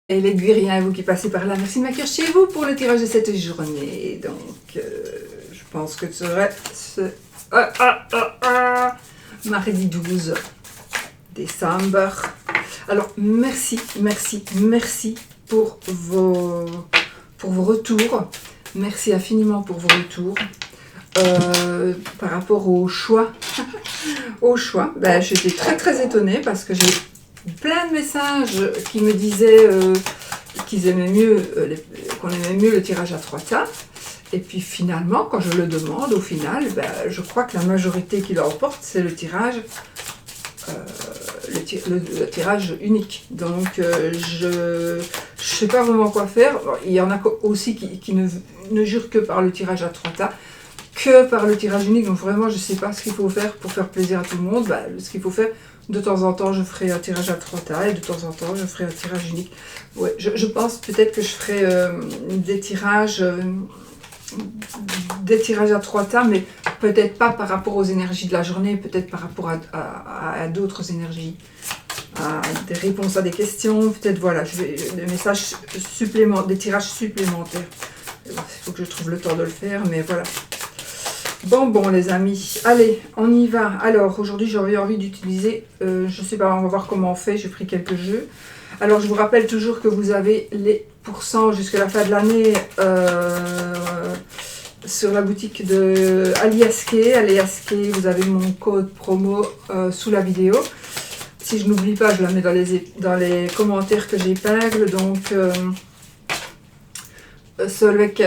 Et les guériens, vous qui passez par là, merci de m'accueillir chez vous pour le tirage de cette journée. Donc, je pense que ce serait mardi 12 décembre. Alors, merci pour vos retours. Merci infiniment pour vos retours. Par rapport au choix, ben, j'étais très étonnée parce que j'ai plein de messages qui me disaient qu'ils aimaient mieux, qu'on aimait mieux le tirage à 3 tas. Et puis finalement, quand je le demande, au final, ben, je crois que la majorité qui l'emporte, c'est le tirage le tirage unique. Donc je sais pas vraiment quoi faire. Il y en a aussi qui ne jurent que par le tirage à 3 tas, que par le tirage unique. Donc vraiment, je sais pas ce qu'il faut faire pour faire plaisir à tout le monde. Ben, ce qu'il faut faire, de temps en temps, je ferai un tirage à 3 tas et de temps en temps, je ferai un tirage unique. Ouais, je pense peut-être que je ferai des tirages à 3 tas, mais peut-être pas par rapport aux énergies de la journée, peut-être par rapport à d'autres énergies, à des réponses à des questions, peut-être voilà, des messages supplémentaires, des tirages supplémentaires. Il faut que je trouve le temps de le faire, mais voilà. Bon les amis, allez, on y va. Alors aujourd'hui j'avais envie d'utiliser, je sais pas, on va voir comment on fait, j'ai pris quelques jeux. Alors je vous rappelle toujours que vous avez les pourcents jusqu'à la fin de l'année sur la boutique de Aliaske, vous avez mon code promo sous la vidéo. Si je n'oublie pas, je la mets dans les commentaires que j'épingle. Donc Solveig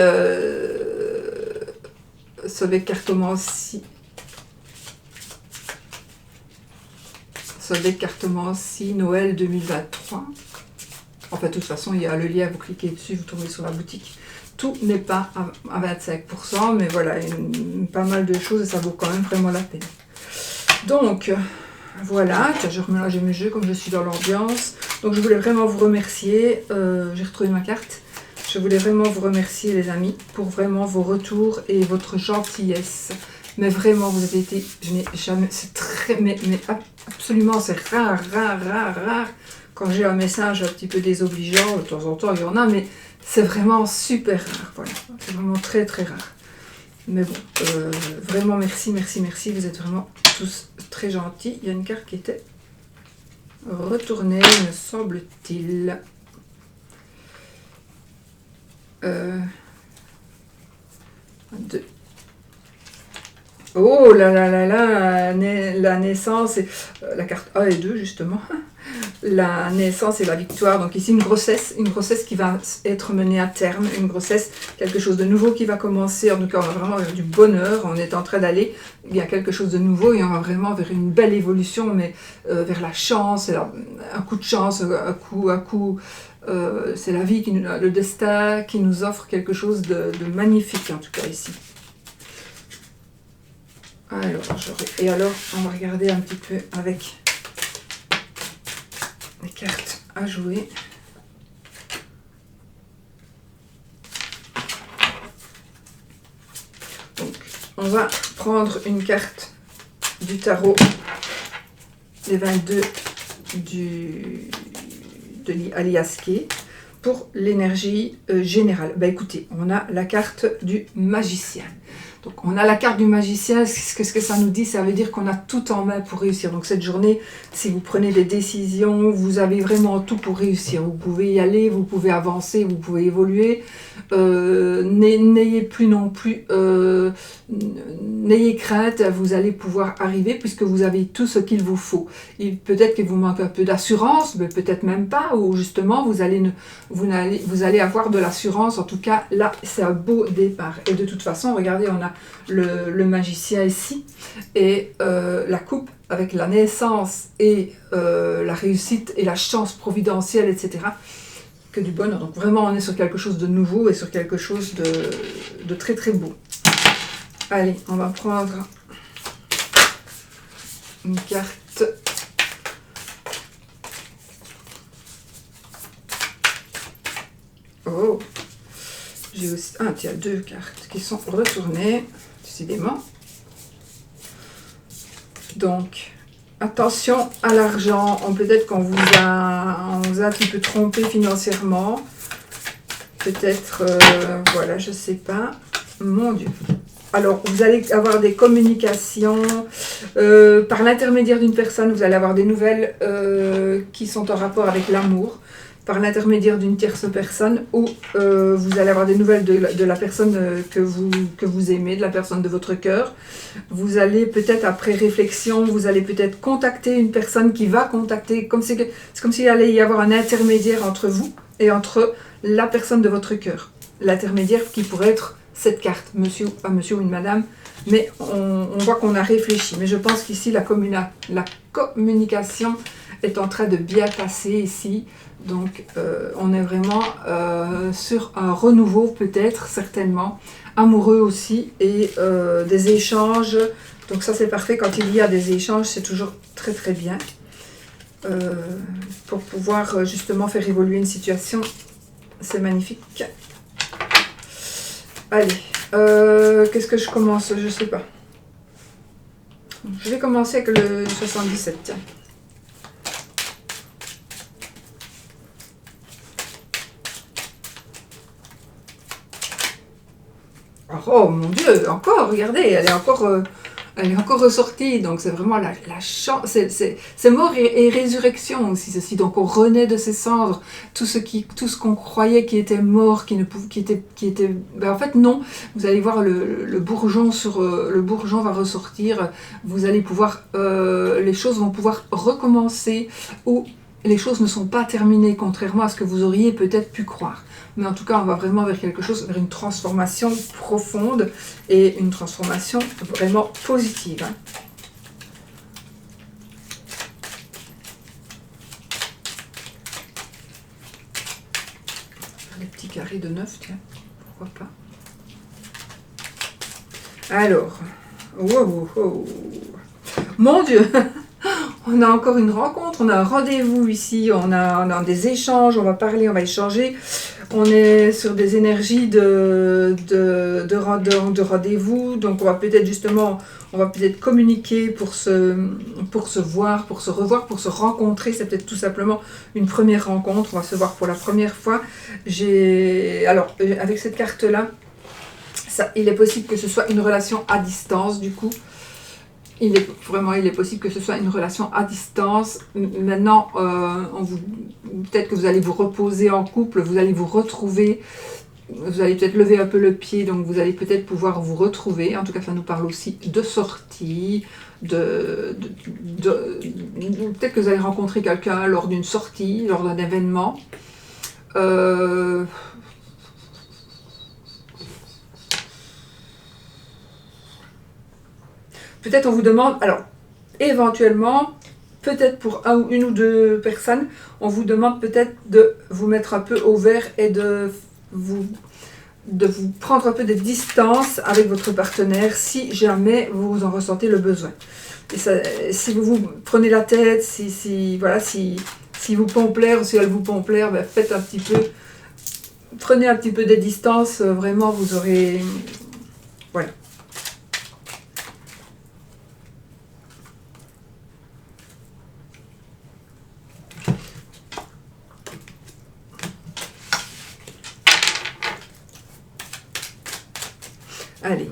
Cartomancie Noël 2023. Enfin, de toute façon, il y a le lien, vous cliquez dessus, vous tombez sur la boutique. Tout n'est pas à 25%, mais voilà, pas mal de choses et ça vaut quand même vraiment la peine. Donc, voilà, je remélange mes jeux comme je suis dans l'ambiance. Donc, je voulais vraiment vous remercier. J'ai retrouvé ma carte. Je voulais vraiment vous remercier, les amis, pour vraiment vos retours et votre gentillesse. Mais vraiment, vous avez été... Je n'ai jamais... C'est très... Mais absolument, c'est rare. Quand j'ai un message un petit peu désobligeant, de temps en temps, il y en a, mais c'est vraiment super rare. Voilà, c'est vraiment très rare. Mais bon, vraiment merci. Vous êtes vraiment tous très gentils. Il y a une carte qui était retournée, me semble-t-il. Deux. Oh là, la naissance, et la carte 1 et 2 justement, la naissance et la victoire. Donc ici une grossesse qui va être menée à terme, une grossesse, quelque chose de nouveau qui va commencer. En tout cas, on va vraiment vers du bonheur, on est en train d'aller, il y a quelque chose de nouveau et on va vraiment vers une belle évolution, mais vers la chance, un coup de chance, un coup. C'est la vie, le destin qui nous offre quelque chose de magnifique en tout cas ici. Alors, on va regarder un petit peu avec les cartes à jouer. Donc, on va prendre une carte du tarot des 22 de Aliaske pour l'énergie générale. Ben écoutez, on a la carte du magicien. Donc on a la carte du magicien, qu'est-ce que ça nous dit? Ça veut dire qu'on a tout en main pour réussir. Donc cette journée, si vous prenez des décisions, vous avez vraiment tout pour réussir. Vous pouvez y aller, vous pouvez avancer, vous pouvez évoluer. N'ayez plus non plus, n'ayez crainte, vous allez pouvoir arriver puisque vous avez tout ce qu'il vous faut. Peut-être qu'il vous manque un peu d'assurance, mais peut-être même pas, ou justement vous allez avoir de l'assurance. En tout cas, là, c'est un beau départ. Et de toute façon, regardez, on a le magicien ici et la coupe avec la naissance et la réussite et la chance providentielle, etc. Que du bonheur. Donc vraiment, on est sur quelque chose de nouveau et sur quelque chose de très beau. Allez, on va prendre une carte. Oh, j'ai aussi... Ah, tiens, deux cartes qui sont retournées, décidément. Donc, Attention à l'argent. Peut-être qu'on vous a un petit peu trompé financièrement. Peut-être, voilà, je sais pas. Mon Dieu. Alors, vous allez avoir des communications par l'intermédiaire d'une personne. Vous allez avoir des nouvelles qui sont en rapport avec l'amour. Par l'intermédiaire d'une tierce personne, ou vous allez avoir des nouvelles de la personne que vous aimez, de la personne de votre cœur. Vous allez peut-être, après réflexion, vous allez peut-être contacter une personne qui va contacter, c'est comme s'il allait y avoir un intermédiaire entre vous et entre la personne de votre cœur. L'intermédiaire qui pourrait être cette carte, monsieur ou une madame, mais on voit qu'on a réfléchi. Mais je pense qu'ici, la communication est en train de bien passer ici. Donc, on est vraiment sur un renouveau, peut-être, certainement, amoureux aussi, et des échanges. Donc ça, c'est parfait. Quand il y a des échanges, c'est toujours très, très bien. Pour pouvoir, justement, faire évoluer une situation. C'est magnifique. Allez, qu'est-ce que je commence? Je sais pas. Je vais commencer avec le 77, tiens. Oh mon Dieu, encore, regardez, elle est encore ressortie, donc c'est vraiment la chance, c'est mort et résurrection aussi, ceci, donc on renaît de ses cendres, tout ce qu'on croyait qui était mort, qui était, ben en fait non, vous allez voir le bourgeon le bourgeon va ressortir, vous allez pouvoir, les choses vont pouvoir recommencer, ou les choses ne sont pas terminées, contrairement à ce que vous auriez peut-être pu croire. Mais en tout cas, on va vraiment vers quelque chose, vers une transformation profonde et une transformation vraiment positive. Hein. Les petits carrés de 9, tiens, pourquoi pas. Alors, wow. Mon Dieu, on a encore une rencontre, on a un rendez-vous ici, on a des échanges, on va parler, on va échanger. On est sur des énergies de rendez-vous, donc on va peut-être justement, communiquer pour se voir, pour se revoir, pour se rencontrer. C'est peut-être tout simplement une première rencontre, on va se voir pour la première fois. Alors, avec cette carte-là, il est possible que ce soit une relation à distance du coup. Il est possible que ce soit une relation à distance. Maintenant, peut-être que vous allez vous reposer en couple, vous allez vous retrouver, vous allez peut-être lever un peu le pied, donc vous allez peut-être pouvoir vous retrouver. En tout cas, ça nous parle aussi de sortie, peut-être que vous allez rencontrer quelqu'un lors d'une sortie, lors d'un événement. Peut-être on vous demande, alors éventuellement, peut-être pour une ou deux personnes, on vous demande peut-être de vous mettre un peu au vert et de vous prendre un peu de distance avec votre partenaire si jamais vous en ressentez le besoin. Et ça, si vous vous prenez la tête, si vous pompe l'air ou si elle vous pompe l'air, ben faites un petit peu, prenez un petit peu de distance, vraiment vous aurez, voilà. Allez,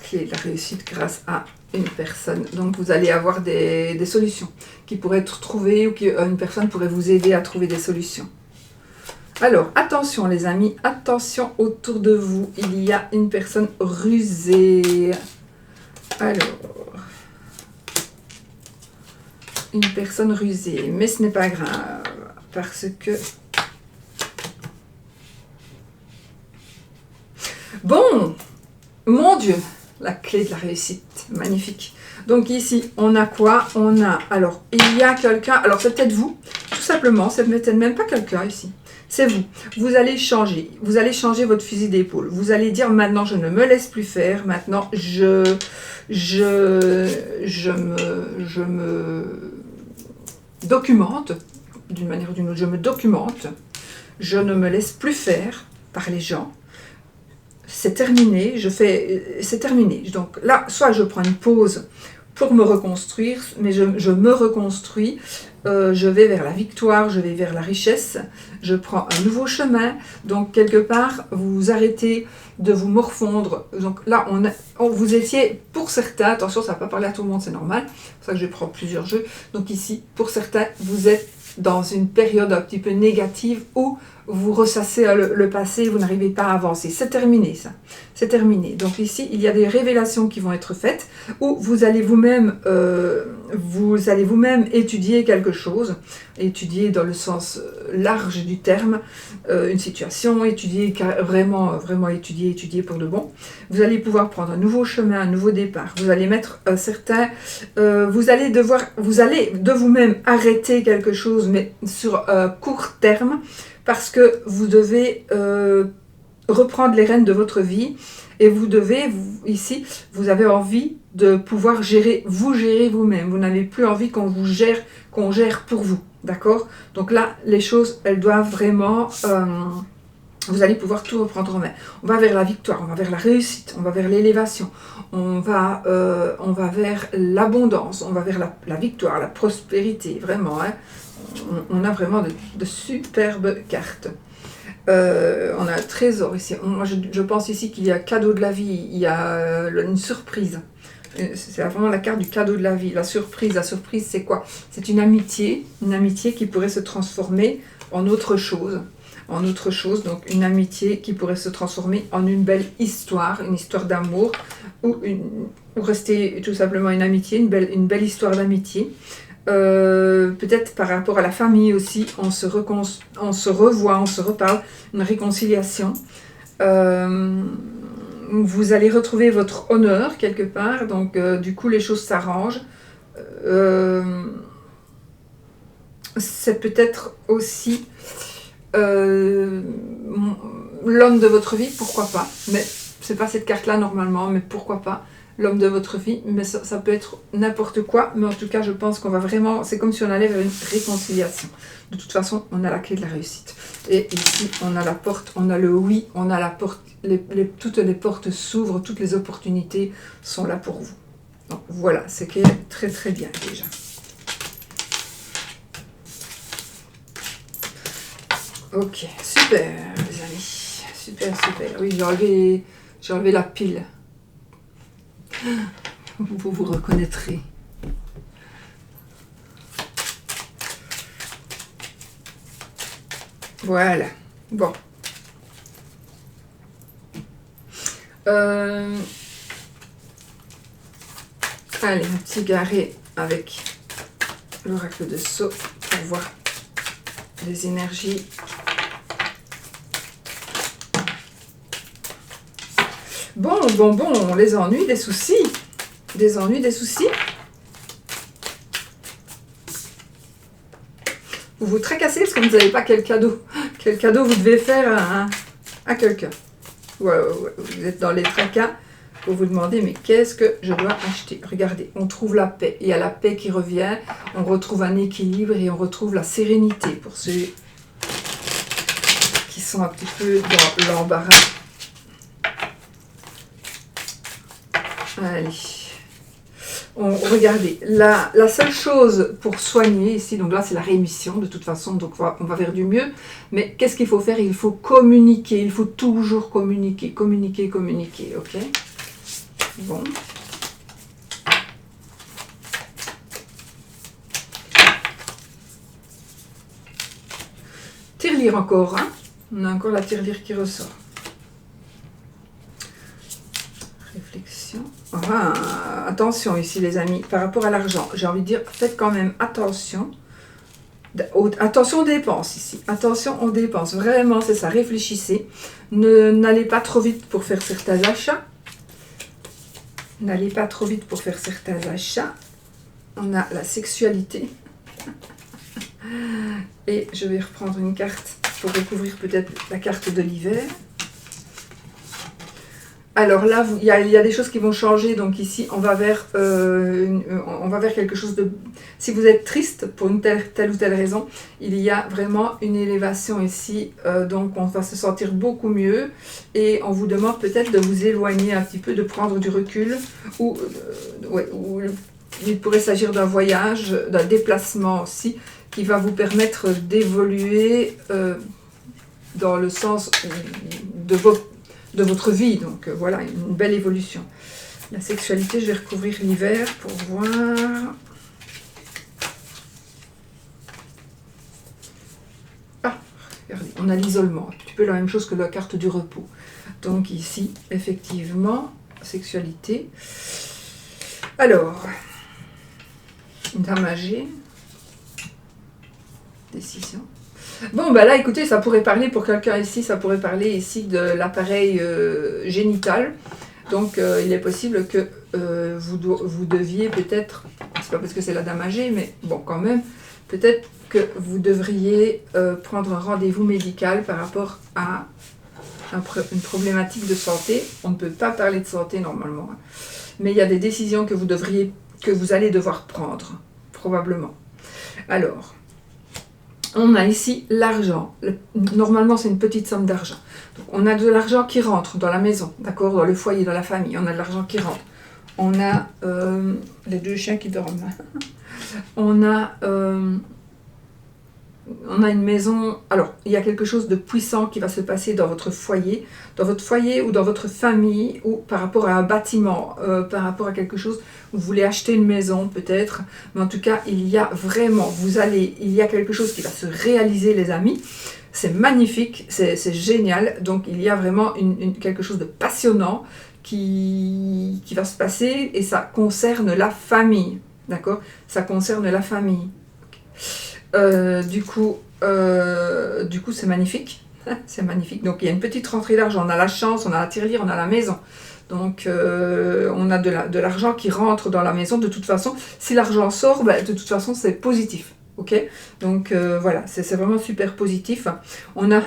clé de la réussite grâce à une personne. Donc vous allez avoir des solutions qui pourraient être trouvées ou une personne pourrait vous aider à trouver des solutions. Alors, attention les amis, attention autour de vous, il y a une personne rusée. Alors, une personne rusée, mais ce n'est pas grave, parce que... Bon, mon Dieu, la clé de la réussite, magnifique. Donc ici, on a quoi? On a, alors, il y a quelqu'un, alors c'est peut-être vous, tout simplement, c'est peut-être même pas quelqu'un ici. C'est vous. Vous allez changer votre fusil d'épaule. Vous allez dire maintenant je ne me laisse plus faire. Maintenant je me documente d'une manière ou d'une autre. Je me documente. Je ne me laisse plus faire par les gens. c'est terminé, c'est terminé. Donc là, soit je prends une pause pour me reconstruire, mais je me reconstruis, je vais vers la victoire, je vais vers la richesse, je prends un nouveau chemin. Donc quelque part, vous arrêtez de vous morfondre. Donc là, vous étiez, pour certains, attention, ça ne va pas parler à tout le monde, c'est normal, c'est pour ça que je prends plusieurs jeux. Donc ici, pour certains, vous êtes dans une période un petit peu négative où vous ressassez le passé, vous n'arrivez pas à avancer. C'est terminé ça, c'est terminé. Donc ici, il y a des révélations qui vont être faites où vous allez vous-même étudier quelque chose, étudier dans le sens large du terme, une situation, étudier vraiment étudier pour de bon. Vous allez pouvoir prendre un nouveau chemin, un nouveau départ. Vous allez mettre vous allez de vous-même arrêter quelque chose, mais sur court terme, parce que vous devez reprendre les rênes de votre vie et ici, vous avez envie de pouvoir gérer vous-même. Vous n'avez plus envie qu'on gère pour vous, d'accord? Donc là, les choses, elles doivent vraiment... vous allez pouvoir tout reprendre en main. On va vers la victoire, on va vers la réussite, on va vers l'élévation, on va vers l'abondance, on va vers la victoire, la prospérité, vraiment, hein. On a vraiment de superbes cartes. On a un trésor ici. Moi, je pense ici qu'il y a cadeau de la vie, il y a une surprise. C'est vraiment la carte du cadeau de la vie. La surprise, c'est quoi? C'est une amitié qui pourrait se transformer en autre chose. Donc une amitié qui pourrait se transformer en une belle histoire, une histoire d'amour, ou rester tout simplement une amitié, une belle histoire d'amitié. Peut-être par rapport à la famille aussi, on se revoit, on se reparle, une réconciliation. Vous allez retrouver votre honneur quelque part, donc du coup les choses s'arrangent. C'est peut-être aussi l'homme de votre vie, pourquoi pas, mais c'est pas cette carte là normalement, mais pourquoi pas l'homme de votre vie, mais ça peut être n'importe quoi, mais en tout cas je pense qu'on va vraiment, c'est comme si on allait vers une réconciliation. De toute façon, on a la clé de la réussite. Et ici, on a la porte, on a le oui, on a la porte, toutes les portes s'ouvrent, toutes les opportunités sont là pour vous. Donc voilà, c'est très très bien déjà. Ok, super les amis, super. Oui, j'ai enlevé la pile. Vous vous reconnaîtrez. Voilà. Bon. Allez, un petit garé avec l'oracle de Sceaux pour voir les énergies. Bon, les ennuis, des soucis. Des ennuis, des soucis. Vous vous tracassez parce que vous n'avez pas quel cadeau vous devez faire à quelqu'un. Vous êtes dans les tracas, vous vous demandez, mais qu'est-ce que je dois acheter? Regardez, on trouve la paix. Il y a la paix qui revient, on retrouve un équilibre et on retrouve la sérénité pour ceux qui sont un petit peu dans l'embarras. Allez, regardez, la seule chose pour soigner ici, donc là c'est la rémission de toute façon, donc on va vers du mieux, mais qu'est-ce qu'il faut faire? Il faut communiquer, il faut toujours communiquer, ok? Bon. Tirelire encore, hein? On a encore la tirelire qui ressort. Réflexion. Attention ici les amis, par rapport à l'argent, j'ai envie de dire, faites quand même attention. Attention aux dépenses ici, attention aux dépenses, vraiment c'est ça, réfléchissez. N'allez pas trop vite pour faire certains achats. N'allez pas trop vite pour faire certains achats. On a la sexualité. Et je vais reprendre une carte pour découvrir peut-être la carte de l'hiver. Alors là, il y a des choses qui vont changer. Donc ici, on va vers quelque chose de... Si vous êtes triste pour une telle ou telle raison, il y a vraiment une élévation ici. Donc on va se sentir beaucoup mieux. Et on vous demande peut-être de vous éloigner un petit peu, de prendre du recul. Ou il pourrait s'agir d'un voyage, d'un déplacement aussi, qui va vous permettre d'évoluer dans le sens de votre vie. Donc voilà, une belle évolution. La sexualité, je vais recouvrir l'hiver pour voir. Ah, regardez, on a l'isolement. Un petit peu la même chose que la carte du repos. Donc ici, effectivement, sexualité. Alors, dame âgée. Décision. Bon, bah là, écoutez, ça pourrait parler pour quelqu'un ici, ça pourrait parler ici de l'appareil génital. Donc, il est possible que vous deviez peut-être, c'est pas parce que c'est la dame âgée, mais bon, quand même, peut-être que vous devriez prendre un rendez-vous médical par rapport à une problématique de santé. On ne peut pas parler de santé normalement, hein. Mais il y a des décisions que vous allez devoir prendre, probablement. Alors, on a ici l'argent. Normalement, c'est une petite somme d'argent. On a de l'argent qui rentre dans la maison, d'accord, dans le foyer, dans la famille. On a de l'argent qui rentre. On a les deux chiens qui dorment. On a une maison. Alors, il y a quelque chose de puissant qui va se passer dans votre foyer ou dans votre famille, ou par rapport à un bâtiment, par rapport à quelque chose. Vous voulez acheter une maison peut-être, mais en tout cas, il y a vraiment, il y a quelque chose qui va se réaliser, les amis. C'est magnifique, c'est génial. Donc, il y a vraiment quelque chose de passionnant qui va se passer, et ça concerne la famille, d'accord? Ça concerne la famille. Du coup, c'est magnifique. C'est magnifique. Donc, il y a une petite rentrée d'argent. On a la chance, on a la tirelire, on a la maison. Donc, on a de l'argent qui rentre dans la maison. De toute façon, si l'argent sort, ben, de toute façon, c'est positif. Ok? Donc, voilà, c'est vraiment super positif. On a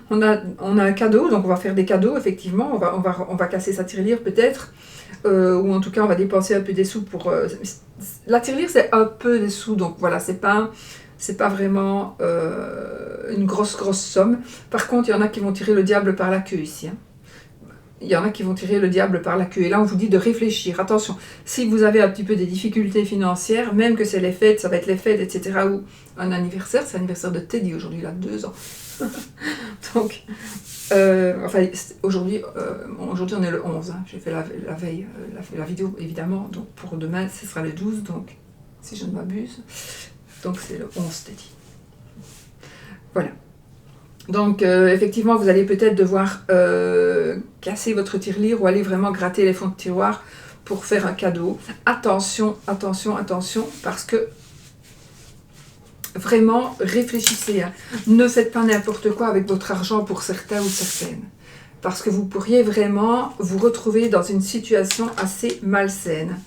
un cadeau, donc on va faire des cadeaux, effectivement. On va casser sa tirelire, peut-être. Ou en tout cas, on va dépenser un peu des sous pour... la tirelire, c'est un peu des sous. Donc, voilà, c'est pas vraiment une grosse somme. Par contre, il y en a qui vont tirer le diable par la queue ici, hein. Il y en a qui vont tirer le diable par la queue. Et là, on vous dit de réfléchir. Attention, si vous avez un petit peu des difficultés financières, même que c'est les fêtes, ça va être les fêtes, etc., ou un anniversaire, c'est l'anniversaire de Teddy aujourd'hui, il a 2 ans. Donc, enfin, aujourd'hui, on est le 11, hein. J'ai fait la veille, la vidéo, évidemment. Donc, pour demain, ce sera le 12, donc, si je ne m'abuse. Donc, c'est le 11 Teddy. Voilà. Donc, effectivement, vous allez peut-être devoir casser votre tirelire ou aller vraiment gratter les fonds de tiroir pour faire un cadeau. Attention, attention, attention, parce que vraiment, réfléchissez, hein. Ne faites pas n'importe quoi avec votre argent pour certains ou certaines. Parce que vous pourriez vraiment vous retrouver dans une situation assez malsaine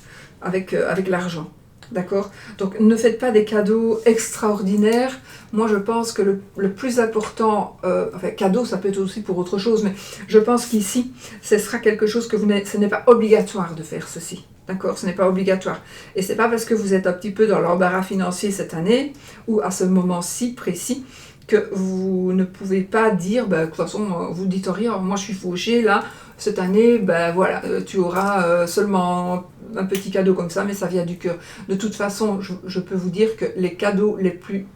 avec l'argent. D'accord? Donc, ne faites pas des cadeaux extraordinaires. Moi, je pense que le plus important, enfin, cadeau, ça peut être aussi pour autre chose, mais je pense qu'ici, ce sera quelque chose que ce n'est pas obligatoire de faire ceci. D'accord? Ce n'est pas obligatoire. Et c'est pas parce que vous êtes un petit peu dans l'embarras financier cette année, ou à ce moment-ci précis, que vous ne pouvez pas dire, ben, de toute façon, vous dites rien, moi je suis fauchée, là, cette année, ben voilà, tu auras seulement un petit cadeau comme ça, mais ça vient du cœur. De toute façon, je peux vous dire que les cadeaux les plus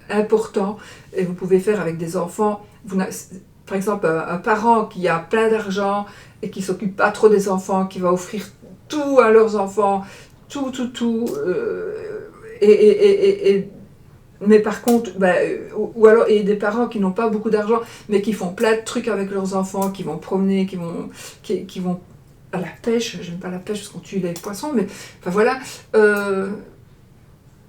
importants, et vous pouvez faire avec des enfants, par exemple, un parent qui a plein d'argent et qui ne s'occupe pas trop des enfants, qui va offrir tout à leurs enfants, tout, mais par contre, ou alors et des parents qui n'ont pas beaucoup d'argent, mais qui font plein de trucs avec leurs enfants, qui vont promener, qui vont à la pêche. J'aime pas la pêche parce qu'on tue les poissons, mais enfin voilà.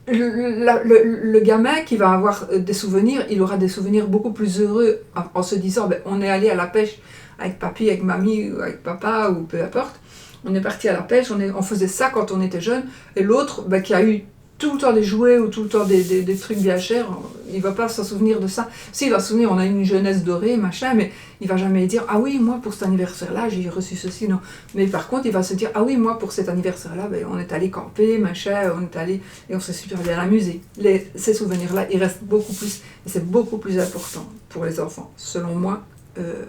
Le gamin qui va avoir des souvenirs, il aura des souvenirs beaucoup plus heureux en se disant, ben, on est allé à la pêche avec papy, avec mamie, ou avec papa, ou peu importe. On est parti à la pêche, on faisait ça quand on était jeune, et l'autre, ben, qui a eu tout le temps des jouets ou tout le temps des trucs bien chers, il va pas s'en souvenir de ça. Si, il va se souvenir, on a une jeunesse dorée, machin, mais il va jamais dire, ah oui, moi pour cet anniversaire-là, j'ai reçu ceci, non. Mais par contre, il va se dire, ah oui, moi pour cet anniversaire-là, ben, on est allé camper, machin, on est allé, et on s'est super bien amusé. Ces souvenirs-là, ils restent beaucoup plus, et c'est beaucoup plus important pour les enfants, selon moi,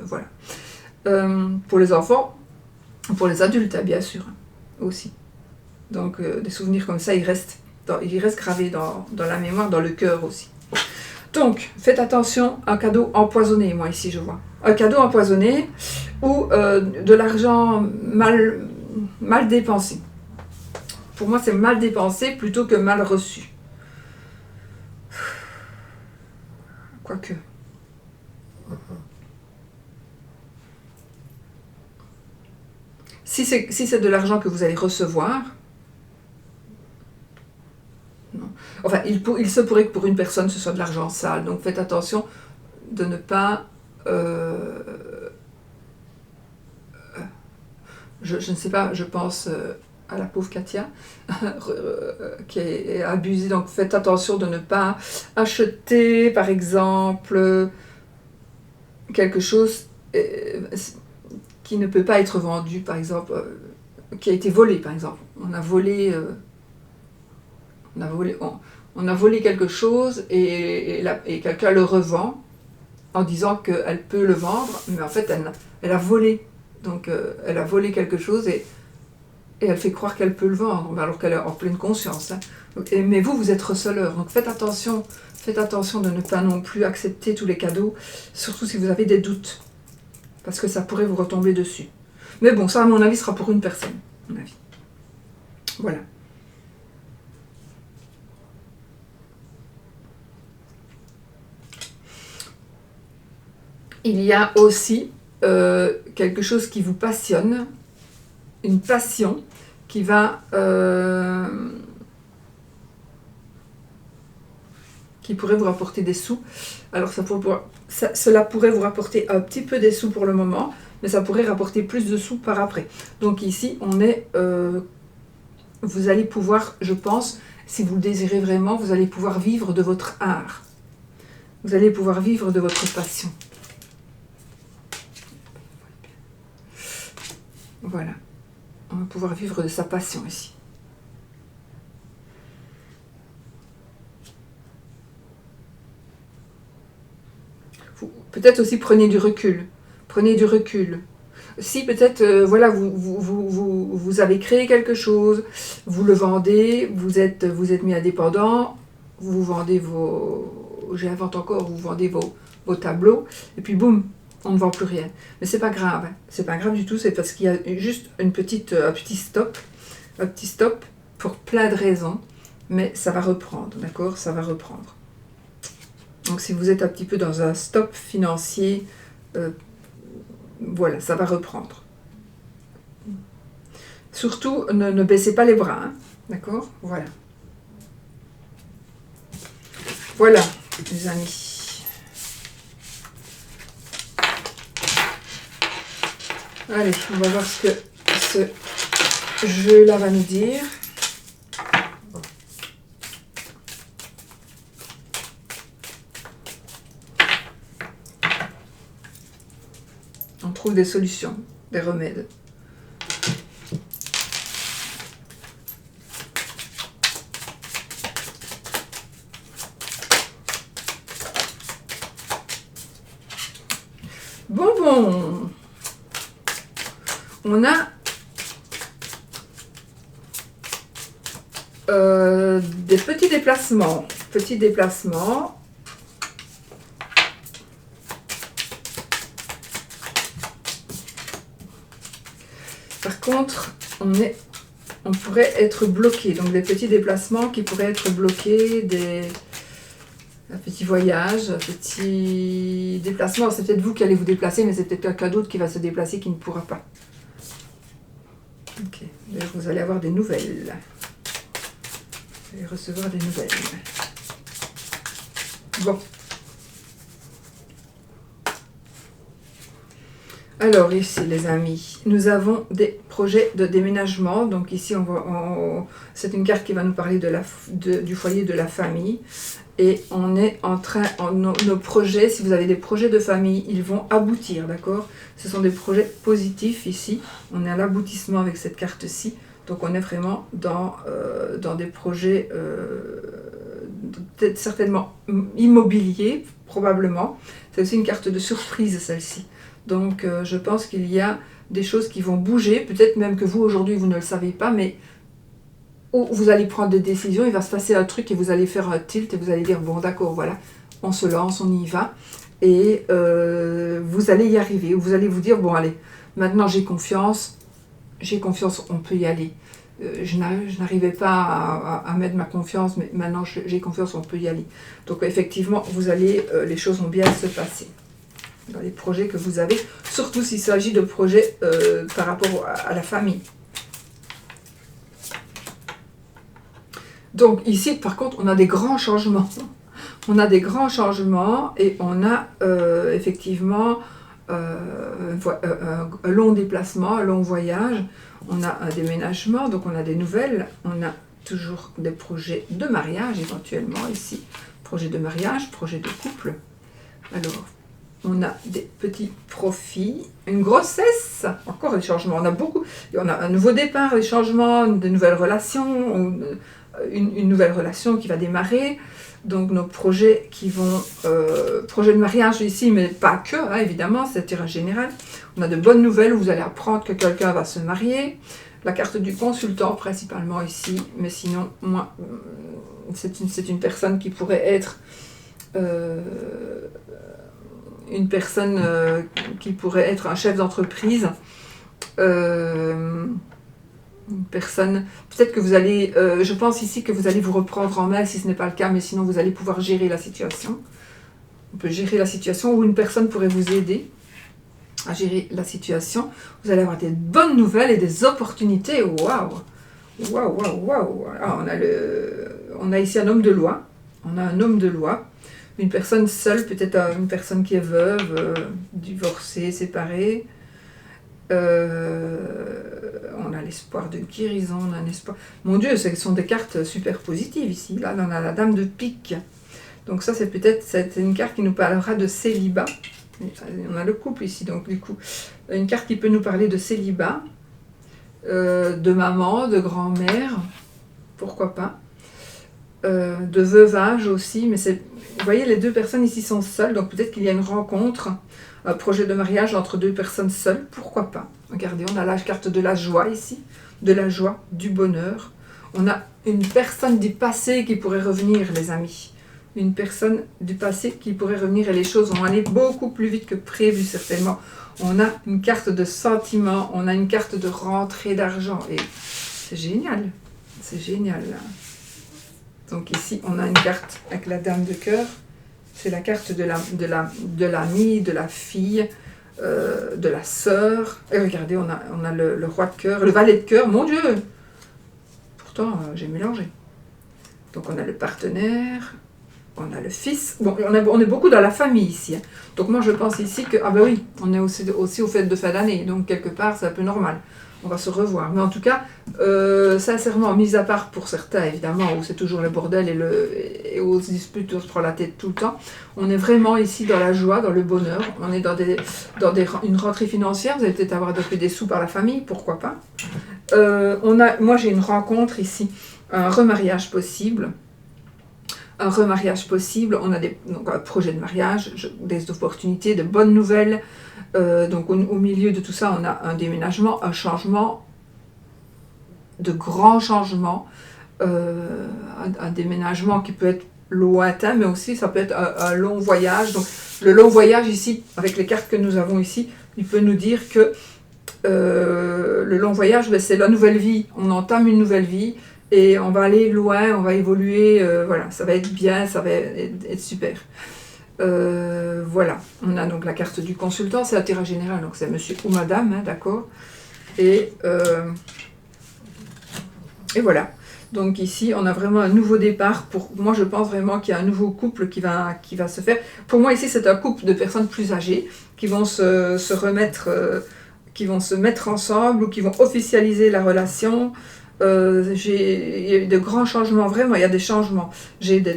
voilà. Pour les enfants, pour les adultes, hein, bien sûr, aussi. Donc, des souvenirs comme ça, ils restent gravés dans la mémoire, dans le cœur aussi. Donc, faites attention, un cadeau empoisonné, moi ici je vois. Un cadeau empoisonné ou de l'argent mal dépensé. Pour moi, c'est mal dépensé plutôt que mal reçu. Quoique. Si c'est de l'argent que vous allez recevoir, non. Enfin, il se pourrait que pour une personne, ce soit de l'argent sale. Donc, faites attention de ne pas... je ne sais pas, je pense à la pauvre Katia, qui est abusée. Donc, faites attention de ne pas acheter, par exemple, quelque chose qui ne peut pas être vendu, par exemple, qui a été volé, par exemple. On a volé quelque chose et quelqu'un le revend en disant qu'elle peut le vendre, mais en fait, elle a volé. Donc, elle a volé quelque chose et elle fait croire qu'elle peut le vendre, alors qu'elle est en pleine conscience. Hein. Mais vous êtes receleur, donc faites attention de ne pas non plus accepter tous les cadeaux, surtout si vous avez des doutes. Parce que ça pourrait vous retomber dessus. Mais bon, ça, à mon avis, sera pour une personne. À mon avis. Voilà. Il y a aussi quelque chose qui vous passionne, une passion qui va... qui pourrait vous rapporter des sous. Alors cela pourrait vous rapporter un petit peu des sous pour le moment, mais ça pourrait rapporter plus de sous par après. Donc ici, vous allez pouvoir, je pense, si vous le désirez vraiment, vous allez pouvoir vivre de votre art. Vous allez pouvoir vivre de votre passion. Voilà. On va pouvoir vivre de sa passion ici. Peut-être aussi prenez du recul. Prenez du recul. Si peut-être, voilà, vous avez créé quelque chose, vous le vendez, vous êtes mis indépendant, vous vendez j'invente encore, vous vendez vos tableaux, et puis boum, on ne vend plus rien. Mais c'est pas grave, hein. C'est pas grave du tout, c'est parce qu'il y a juste un petit stop pour plein de raisons, mais ça va reprendre, d'accord? Ça va reprendre. Donc si vous êtes un petit peu dans un stop financier, voilà, ça va reprendre. Surtout, ne baissez pas les bras, hein, d'accord? Voilà. Voilà, les amis. Allez, on va voir ce que ce jeu-là va nous dire. On trouve des solutions, des remèdes. Bon. On a des petits déplacements. Petits déplacements. Par contre, on pourrait être bloqué. Donc des petits déplacements qui pourraient être bloqués, un petit voyage, un petit déplacement. C'est peut-être vous qui allez vous déplacer, mais c'est peut-être quelqu'un d'autre qui va se déplacer qui ne pourra pas. Ok, d'ailleurs vous allez avoir des nouvelles. Vous allez recevoir des nouvelles. Bon. Alors ici les amis, nous avons des projets de déménagement. Donc ici c'est une carte qui va nous parler du foyer de la famille. Et on est en train, nos projets, si vous avez des projets de famille, ils vont aboutir, d'accord? Ce sont des projets positifs ici. On est à l'aboutissement avec cette carte-ci. Donc on est vraiment dans des projets peut-être certainement immobiliers, probablement. C'est aussi une carte de surprise celle-ci. Donc je pense qu'il y a des choses qui vont bouger. Peut-être même que vous aujourd'hui vous ne le savez pas, mais où vous allez prendre des décisions, il va se passer un truc et vous allez faire un tilt et vous allez dire bon d'accord, voilà, on se lance, on y va et vous allez y arriver. Ou vous allez vous dire bon allez, maintenant j'ai confiance, on peut y aller. Je n'arrivais pas à mettre ma confiance, mais maintenant j'ai confiance, on peut y aller. Donc effectivement, les choses vont bien se passer dans les projets que vous avez, surtout s'il s'agit de projets par rapport à la famille. Donc ici, par contre, on a des grands changements. On a des grands changements et on a effectivement un long déplacement, un long voyage. On a un déménagement, donc on a des nouvelles. On a toujours des projets de mariage éventuellement ici. Projet de mariage, projet de couple. Alors, on a des petits profits, une grossesse, encore des changements. On a beaucoup, on a un nouveau départ, des changements, de nouvelles relations, une nouvelle relation qui va démarrer. Donc nos projets qui vont, projet de mariage ici, mais pas que, hein, évidemment, c'est un tirage général. On a de bonnes nouvelles où vous allez apprendre que quelqu'un va se marier. La carte du consultant principalement ici, mais sinon, moi, c'est une personne qui pourrait être une personne qui pourrait être un chef d'entreprise, une personne, peut-être que vous allez, je pense ici que vous allez vous reprendre en main si ce n'est pas le cas, mais sinon vous allez pouvoir gérer la situation. On peut gérer la situation ou une personne pourrait vous aider à gérer la situation. Vous allez avoir des bonnes nouvelles et des opportunités. Waouh! Waouh, waouh, waouh! On a ici un homme de loi. On a un homme de loi. Une personne seule, peut-être une personne qui est veuve, divorcée, séparée. On a l'espoir de guérison, on a un espoir. Mon Dieu, ce sont des cartes super positives ici. Là, on a la dame de pique. Donc ça, c'est une carte qui nous parlera de célibat. On a le couple ici, donc du coup, une carte qui peut nous parler de célibat, de maman, de grand-mère, pourquoi pas, de veuvage aussi, mais vous voyez, les deux personnes ici sont seules, donc peut-être qu'il y a une rencontre, un projet de mariage entre deux personnes seules, pourquoi pas. Regardez, on a la carte de la joie ici, de la joie, du bonheur. On a une personne du passé qui pourrait revenir, les amis. Une personne du passé qui pourrait revenir et les choses vont aller beaucoup plus vite que prévu, certainement. On a une carte de sentiment, on a une carte de rentrée d'argent et c'est génial, c'est génial. Donc ici, on a une carte avec la dame de cœur. C'est la carte de l'amie, de la fille, de la sœur. Et regardez, on a le roi de cœur, le valet de cœur. Mon Dieu! Pourtant, j'ai mélangé. Donc on a le partenaire, on a le fils. Bon, on est beaucoup dans la famille ici. Hein. Donc moi, je pense ici que... Ah ben oui, on est aussi aux fêtes de fin d'année. Donc quelque part, c'est un peu normal. On va se revoir. Mais en tout cas, sincèrement, mis à part pour certains, évidemment, où c'est toujours le bordel et où on se dispute, on se prend la tête tout le temps, on est vraiment ici dans la joie, dans le bonheur. On est dans une rentrée financière. Vous allez peut-être avoir depuis des sous par la famille, pourquoi pas. Moi, j'ai une rencontre ici, un remariage possible. Un remariage possible. On a donc un projet de mariage, des opportunités, de bonnes nouvelles. Donc au milieu de tout ça, on a un déménagement, un changement, de grands changements, un déménagement qui peut être lointain, mais aussi ça peut être un long voyage. Donc le long voyage ici, avec les cartes que nous avons ici, il peut nous dire que le long voyage, ben, c'est la nouvelle vie. On entame une nouvelle vie et on va aller loin, on va évoluer, voilà, ça va être bien, ça va être super. Voilà, on a donc la carte du consultant, c'est un tirage général, donc c'est monsieur ou madame, hein, d'accord, et voilà. Donc ici, on a vraiment un nouveau départ. Moi, je pense vraiment qu'il y a un nouveau couple qui va se faire. Pour moi, ici, c'est un couple de personnes plus âgées qui vont se remettre, qui vont se mettre ensemble ou qui vont officialiser la relation. Il y a eu de grands changements, vraiment, il y a des changements.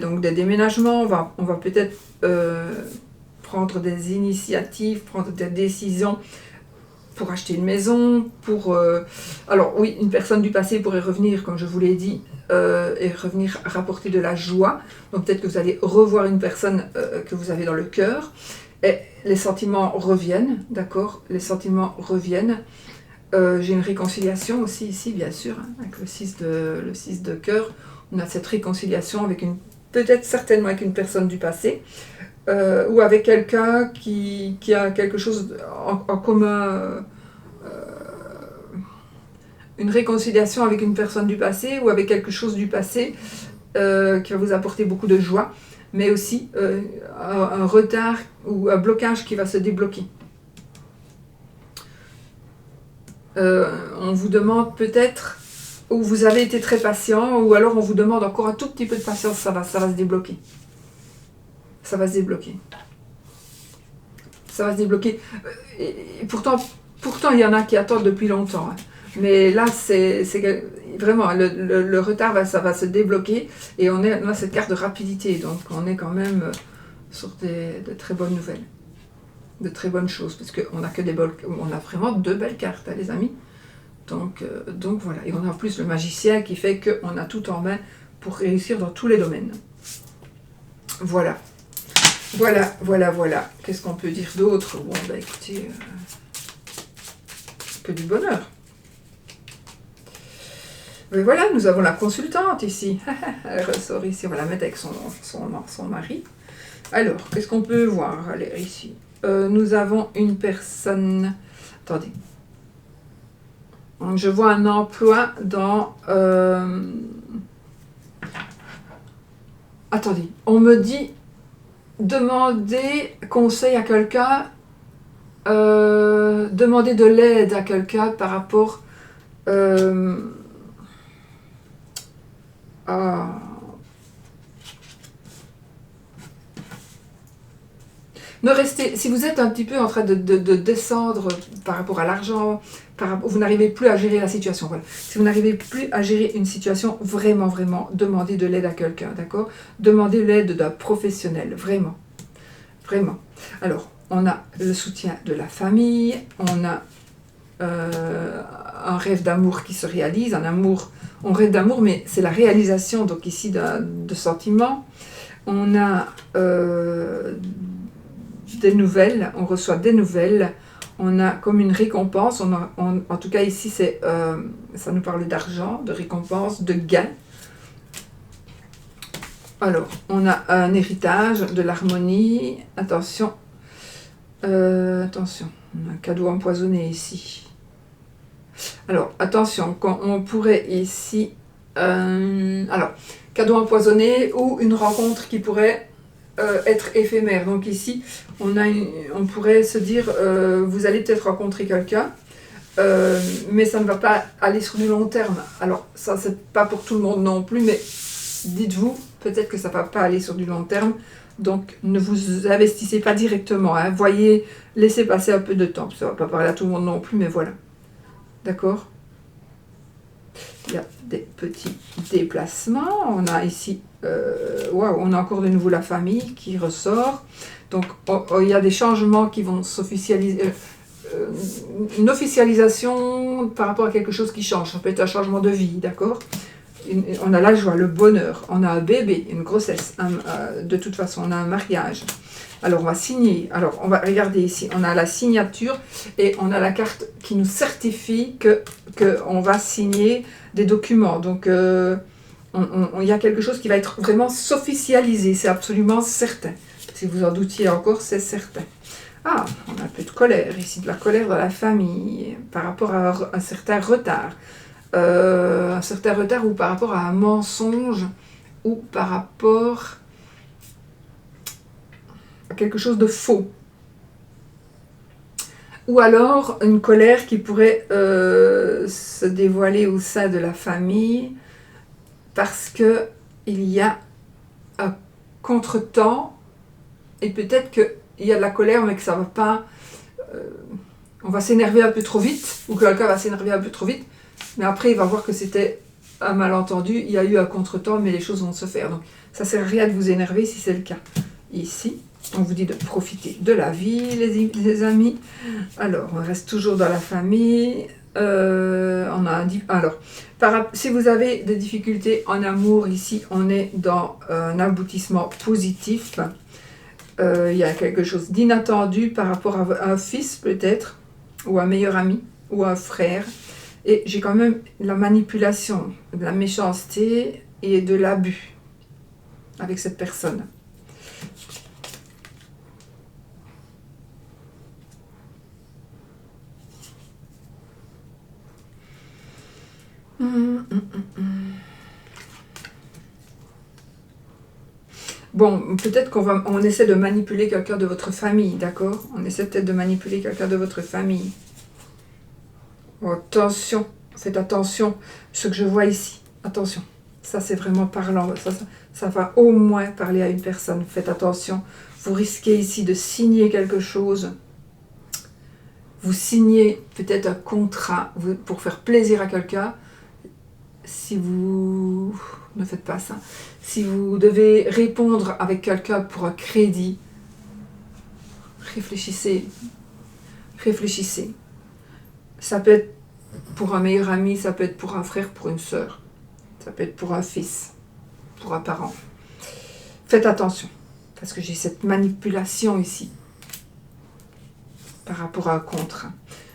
Donc des déménagements, on va peut-être prendre des initiatives, prendre des décisions pour acheter une maison, alors oui, une personne du passé pourrait revenir, comme je vous l'ai dit, et revenir rapporter de la joie. Donc peut-être que vous allez revoir une personne que vous avez dans le cœur, et les sentiments reviennent, d'accord? Les sentiments reviennent. J'ai une réconciliation aussi ici, bien sûr, hein, avec le 6 de cœur. On a cette réconciliation avec peut-être certainement avec une personne du passé, ou avec quelqu'un qui a quelque chose en commun, une réconciliation avec une personne du passé ou avec quelque chose du passé qui va vous apporter beaucoup de joie, mais aussi un retard ou un blocage qui va se débloquer. On vous demande peut-être, ou vous avez été très patient, ou alors on vous demande encore un tout petit peu de patience, ça va se débloquer. Ça va se débloquer. Ça va se débloquer. Et pourtant, il y en a qui attendent depuis longtemps. Hein. Mais là, c'est vraiment, le retard, ça va se débloquer. Et on a cette carte de rapidité. Donc, on est quand même sur de très bonnes nouvelles. De très bonnes choses. Parce qu'on a vraiment 2 belles cartes, hein, les amis. Donc voilà. Et on a en plus le magicien qui fait qu'on a tout en main pour réussir dans tous les domaines. Voilà. Voilà. Qu'est-ce qu'on peut dire d'autre? Bon, bah écoutez, que du bonheur. Mais voilà, nous avons la consultante ici. Elle ressort ici, on va la mettre avec son mari. Alors, qu'est-ce qu'on peut voir? Allez, ici. Nous avons une personne... Attendez. Je vois un emploi dans... Attendez, on me dit... Demander conseil à quelqu'un, demander de l'aide à quelqu'un par rapport à... Ne restez, si vous êtes un petit peu en train de descendre par rapport à l'argent, vous n'arrivez plus à gérer la situation. Voilà. Si vous n'arrivez plus à gérer une situation, vraiment, demandez de l'aide à quelqu'un, d'accord? Demandez l'aide d'un professionnel, vraiment. Alors, on a le soutien de la famille, on a un rêve d'amour qui se réalise, on rêve d'amour, mais c'est la réalisation, donc ici, de sentiments. On a... des nouvelles, on reçoit des nouvelles, on a comme une récompense, en tout cas ici ça nous parle d'argent, de récompense, de gain. Alors, on a un héritage, de l'harmonie, attention, on a un cadeau empoisonné ici. Alors, attention, quand on pourrait ici, alors, cadeau empoisonné ou une rencontre qui pourrait être éphémère. Donc ici, on pourrait se dire, vous allez peut-être rencontrer quelqu'un, mais ça ne va pas aller sur du long terme. Alors ça, c'est pas pour tout le monde non plus, mais dites-vous, peut-être que ça ne va pas aller sur du long terme. Donc ne vous investissez pas directement. Hein. Voyez, laissez passer un peu de temps. Ça ne va pas parler à tout le monde non plus, mais voilà. D'accord ? Il y a des petits déplacements. On a ici, on a encore de nouveau la famille qui ressort. Donc, il y a des changements qui vont s'officialiser. Une officialisation par rapport à quelque chose qui change. Ça peut être un changement de vie, d'accord? On a la joie, le bonheur. On a un bébé, une grossesse. De toute façon, on a un mariage. Alors, on va signer. Alors, on va regarder ici. On a la signature et on a la carte qui nous certifie qu'on va signer des documents. Donc, il y a quelque chose qui va être vraiment s'officialisé. C'est absolument certain. Si vous en doutiez encore, c'est certain. Ah, on a un peu de colère ici, de la colère dans la famille par rapport à un certain retard. Un certain retard ou par rapport à un mensonge ou par rapport à quelque chose de faux. Ou alors une colère qui pourrait se dévoiler au sein de la famille parce que il y a un contretemps et peut-être qu'il y a de la colère mais que ça va pas, on va s'énerver un peu trop vite ou que quelqu'un va s'énerver un peu trop vite, mais après il va voir que c'était un malentendu, il y a eu un contretemps mais les choses vont se faire. Donc ça sert à rien de vous énerver si c'est le cas. Ici, on vous dit de profiter de la vie, les amis. Alors, on reste toujours dans la famille. Alors, si vous avez des difficultés en amour, ici, on est dans un aboutissement positif. Il y a quelque chose d'inattendu par rapport à un fils, peut-être, ou un meilleur ami, ou un frère. Et j'ai quand même la manipulation, de la méchanceté et de l'abus avec cette personne. Bon, peut-être qu'on essaie de manipuler quelqu'un de votre famille, d'accord? On essaie peut-être de manipuler quelqu'un de votre famille. Oh, attention, faites attention, ce que je vois ici, attention. Ça, c'est vraiment parlant, ça va au moins parler à une personne, faites attention. Vous risquez ici de signer quelque chose. Vous signez peut-être un contrat pour faire plaisir à quelqu'un. Si vous ne faites pas ça, si vous devez répondre avec quelqu'un pour un crédit, réfléchissez, réfléchissez. Ça peut être pour un meilleur ami, ça peut être pour un frère, pour une sœur, ça peut être pour un fils, pour un parent. Faites attention, parce que j'ai cette manipulation ici, par rapport à un contrat.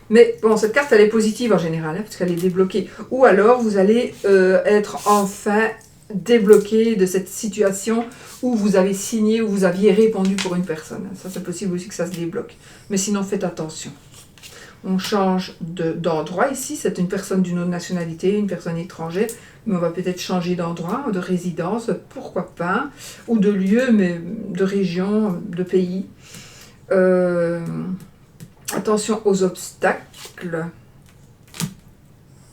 Mais bon, cette carte, elle est positive en général, hein, parce qu'elle est débloquée. Ou alors, vous allez être enfin débloqué de cette situation où vous avez signé, où vous aviez répondu pour une personne. Ça, c'est possible aussi que ça se débloque. Mais sinon, faites attention. On change d'endroit ici. C'est une personne d'une autre nationalité, une personne étrangère. Mais on va peut-être changer d'endroit, de résidence, pourquoi pas. Ou de lieu, mais de région, de pays. Attention aux obstacles.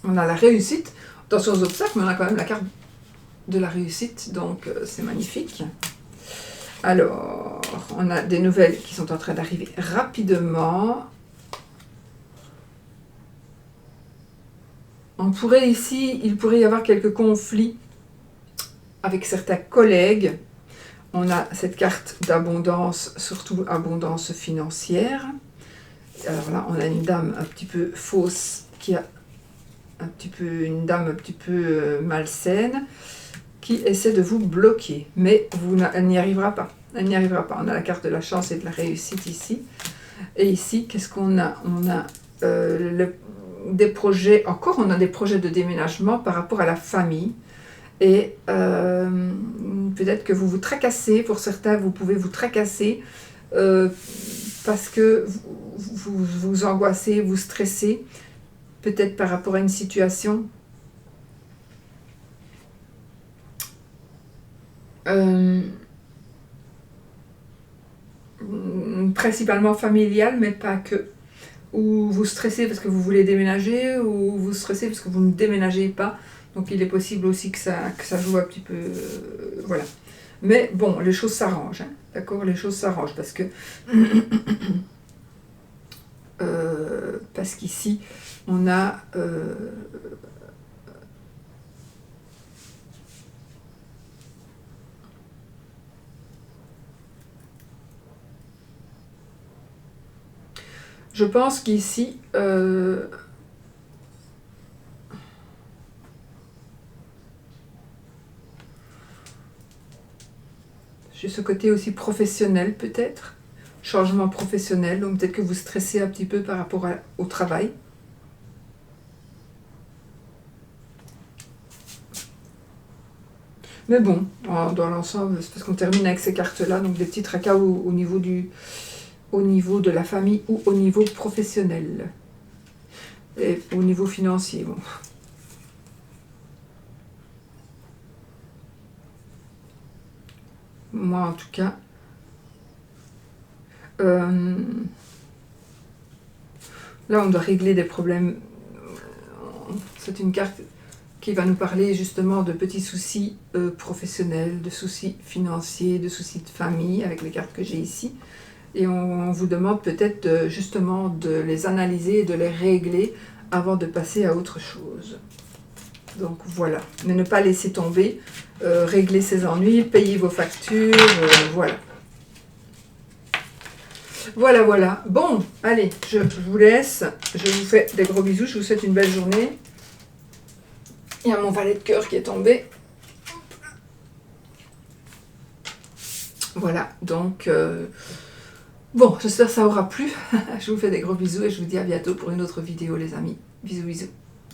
On a la réussite. Attention aux obstacles, mais on a quand même la carte de la réussite, donc c'est magnifique. Alors, on a des nouvelles qui sont en train d'arriver rapidement. Il pourrait y avoir quelques conflits avec certains collègues. On a cette carte d'abondance, surtout abondance financière. Alors là, on a une dame un petit peu fausse, qui a une dame un petit peu malsaine, qui essaie de vous bloquer. Mais elle n'y arrivera pas. Elle n'y arrivera pas. On a la carte de la chance et de la réussite ici. Et ici, qu'est-ce qu'on a? On a des projets, encore on a des projets de déménagement par rapport à la famille. Et peut-être que vous vous tracassez, pour certains, vous pouvez vous tracasser parce que vous angoissez, vous stressez, peut-être par rapport à une situation. Principalement familiale, mais pas que. Ou vous stressez parce que vous voulez déménager, ou vous stressez parce que vous ne déménagez pas. Donc il est possible aussi que ça joue un petit peu... voilà. Mais bon, les choses s'arrangent. Hein, d'accord? Les choses s'arrangent parce que... parce qu'ici, on a... je pense qu'ici... j'ai ce côté aussi professionnel peut-être, changement professionnel, donc peut-être que vous stressez un petit peu par rapport au travail. Mais bon, dans l'ensemble, c'est parce qu'on termine avec ces cartes-là, donc des petits tracas au niveau de la famille ou au niveau professionnel. Et au niveau financier, bon. Moi, en tout cas, là, on doit régler des problèmes. C'est une carte qui va nous parler justement de petits soucis professionnels, de soucis financiers, de soucis de famille avec les cartes que j'ai ici. Et on vous demande peut-être justement de les analyser et de les régler avant de passer à autre chose. Donc voilà, mais ne pas laisser tomber, régler ses ennuis, payer vos factures, voilà. Voilà, voilà. Bon, allez, je vous laisse. Je vous fais des gros bisous. Je vous souhaite une belle journée. Il y a mon valet de cœur qui est tombé. Voilà, donc... bon, j'espère que ça aura plu. Je vous fais des gros bisous et je vous dis à bientôt pour une autre vidéo, les amis. Bisous, bisous.